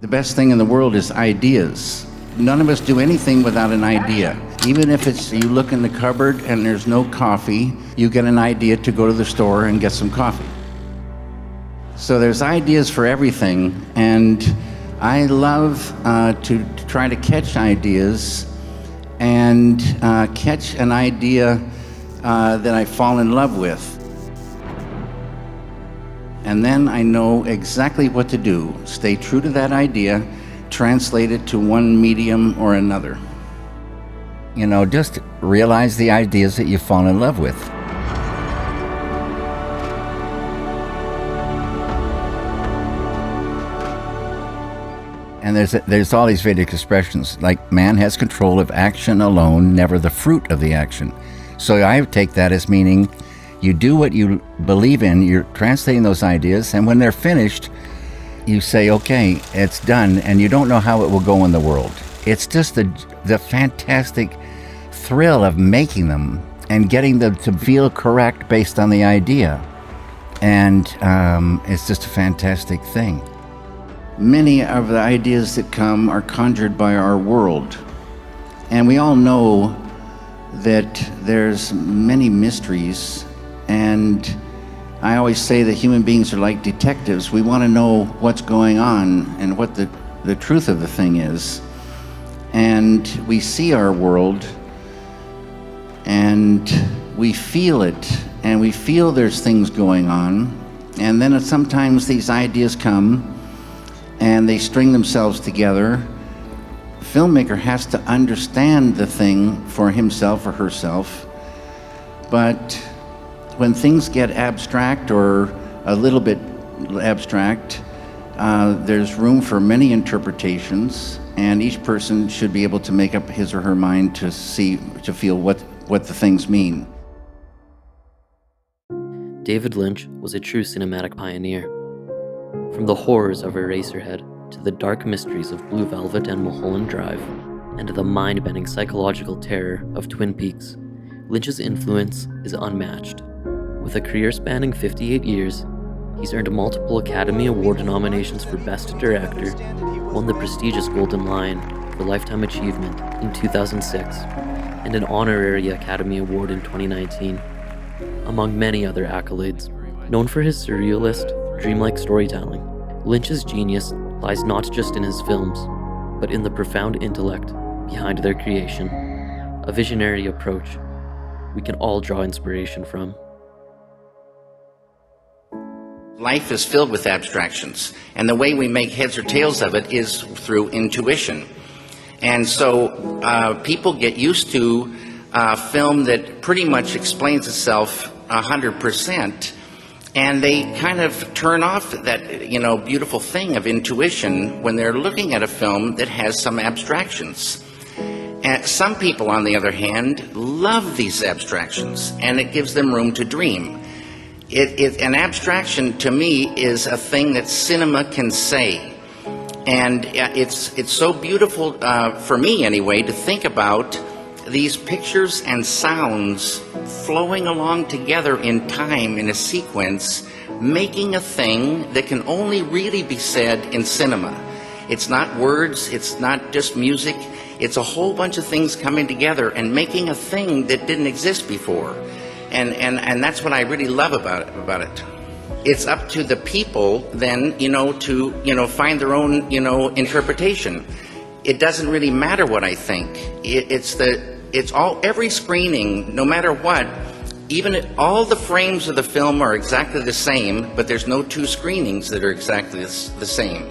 The best thing in the world is ideas. None of us do anything without an idea. Even if it's you look in the cupboard and there's no coffee, you get an idea to go to the store and get some coffee. So there's ideas for everything, and I love to try to catch ideas and catch an idea that I fall in love with. And then I know exactly what to do. Stay true to that idea, translate it to one medium or another. You know, just realize the ideas that you fall in love with. And there's all these Vedic expressions, like man has control of action alone, never the fruit of the action. So I take that as meaning you do what you believe in, you're translating those ideas, and when they're finished, you say, okay, it's done, and you don't know how it will go in the world. It's just the fantastic thrill of making them and getting them to feel correct based on the idea. And it's just a fantastic thing. Many of the ideas that come are conjured by our world. And we all know that there's many mysteries, and I always say that human beings are like detectives. We want to know what's going on and what the truth of the thing is. And we see our world and we feel it, and we feel there's things going on, and then sometimes these ideas come and they string themselves together. The filmmaker has to understand the thing for himself or herself, but when things get abstract or a little bit abstract, there's room for many interpretations, and each person should be able to make up his or her mind to feel what the things mean. David Lynch was a true cinematic pioneer. From the horrors of Eraserhead to the dark mysteries of Blue Velvet and Mulholland Drive, and to the mind-bending psychological terror of Twin Peaks, Lynch's influence is unmatched. With a career spanning 58 years, he's earned multiple Academy Award nominations for Best Director, won the prestigious Golden Lion for Lifetime Achievement in 2006, and an honorary Academy Award in 2019, among many other accolades. Known for his surrealist, dreamlike storytelling, Lynch's genius lies not just in his films, but in the profound intellect behind their creation, a visionary approach we can all draw inspiration from. Life is filled with abstractions, and the way we make heads or tails of it is through intuition. And so people get used to a film that pretty much explains itself 100%, and they kind of turn off that, beautiful thing of intuition when they're looking at a film that has some abstractions. And some people, on the other hand, love these abstractions, and it gives them room to dream. An abstraction, to me, is a thing that cinema can say. And it's so beautiful, for me anyway, to think about these pictures and sounds flowing along together in time, in a sequence, making a thing that can only really be said in cinema. It's not words, it's not just music, it's a whole bunch of things coming together and making a thing that didn't exist before. And that's what I really love about it. It's up to the people then, to find their own, interpretation. It doesn't really matter what I think. Every screening, no matter what, even all the frames of the film are exactly the same, but there's no two screenings that are exactly the same.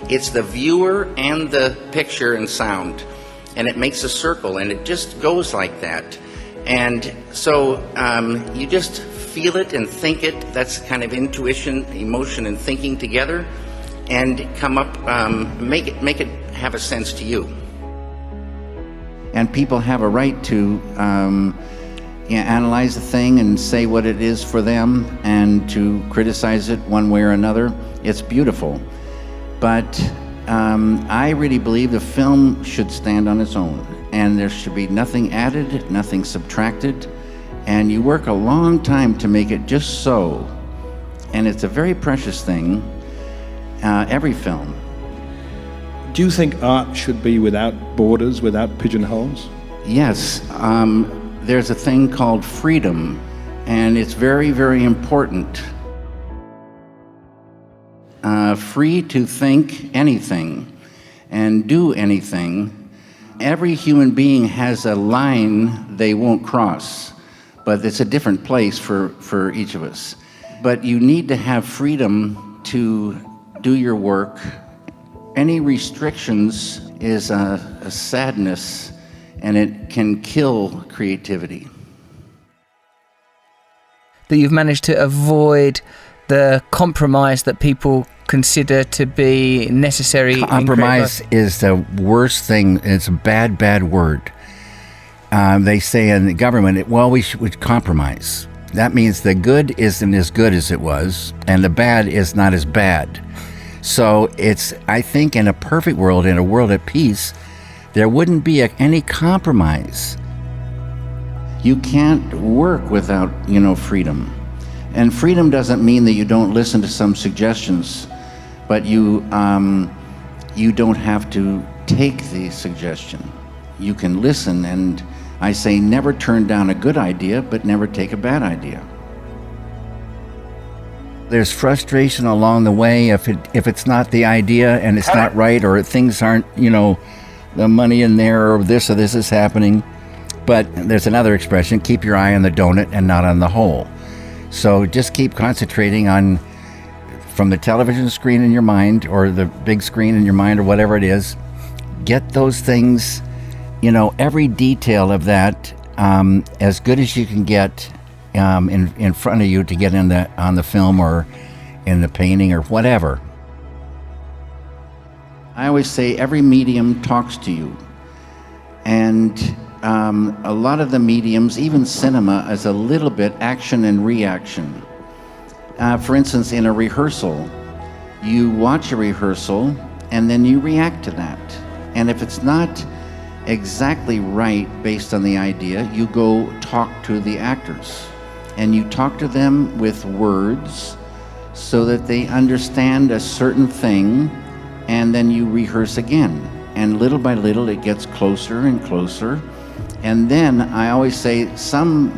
It's the viewer and the picture and sound, and it makes a circle, and it just goes like that. And so you just feel it and think it. That's kind of intuition, emotion, and thinking together, and come up, make it have a sense to you. And people have a right to analyze the thing and say what it is for them, and to criticize it one way or another. It's beautiful. But I really believe the film should stand on its own, and there should be nothing added, nothing subtracted, and you work a long time to make it just so. And it's a very precious thing, every film. Do you think art should be without borders, without pigeonholes? Yes, there's a thing called freedom, and it's very, very important. Free to think anything and do anything. Every human being has a line they won't cross, but it's a different place for each of us. But you need to have freedom to do your work. Any restrictions is a sadness, and it can kill creativity. That you've managed to avoid the compromise that people consider to be necessary. Compromise is the worst thing. It's a bad, bad word. They say in the government, well, we should compromise. That means the good isn't as good as it was, and the bad is not as bad. So I think in a perfect world, in a world at peace, there wouldn't be any compromise. You can't work without, freedom. And freedom doesn't mean that you don't listen to some suggestions, but you don't have to take the suggestion. You can listen, and I say never turn down a good idea, but never take a bad idea. There's frustration along the way if it's not the idea and it's not right, or things aren't, the money in there, or this is happening. But there's another expression, keep your eye on the donut and not on the hole. So just keep concentrating on, from the television screen in your mind or the big screen in your mind or whatever it is, get those things, every detail of that as good as you can get in front of you to get on the film or in the painting or whatever. I always say every medium talks to you. And a lot of the mediums, even cinema, is a little bit action and reaction. For instance, in a rehearsal, you watch a rehearsal and then you react to that. And if it's not exactly right based on the idea, you go talk to the actors. And you talk to them with words so that they understand a certain thing, and then you rehearse again. And little by little, it gets closer and closer. And then I always say some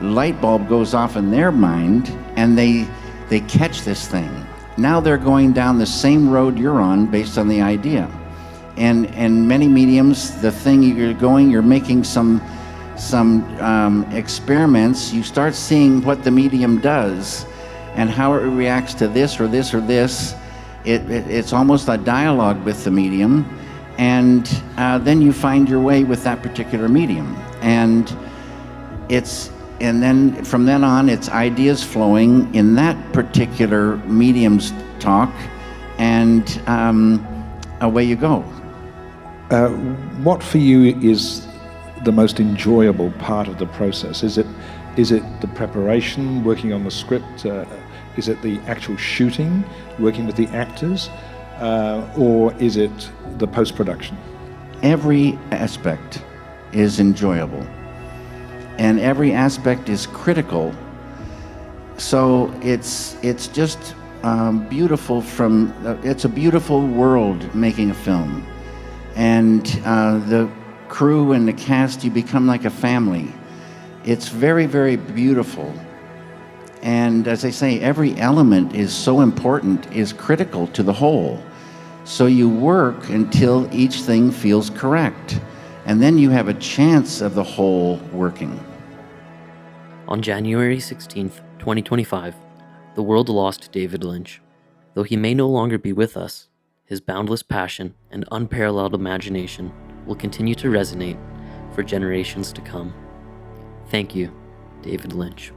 light bulb goes off in their mind, and they catch this thing. Now they're going down the same road you're on based on the idea. And many mediums, the thing you're making some experiments. You start seeing what the medium does and how it reacts to this or this or this. It's almost a dialogue with the medium. And then you find your way with that particular medium, and then from then on, it's ideas flowing in that particular medium's talk, and away you go. What for you is the most enjoyable part of the process? Is it the preparation, working on the script? Is it the actual shooting, working with the actors? Or is it the post-production? Every aspect is enjoyable, and every aspect is critical. So it's just beautiful. It's a beautiful world making a film, and the crew and the cast, you become like a family. It's very, very beautiful. And as I say, every element is so important, is critical to the whole. So you work until each thing feels correct, and then you have a chance of the whole working. On January 16th, 2025, the world lost David Lynch. Though he may no longer be with us, his boundless passion and unparalleled imagination will continue to resonate for generations to come. Thank you, David Lynch.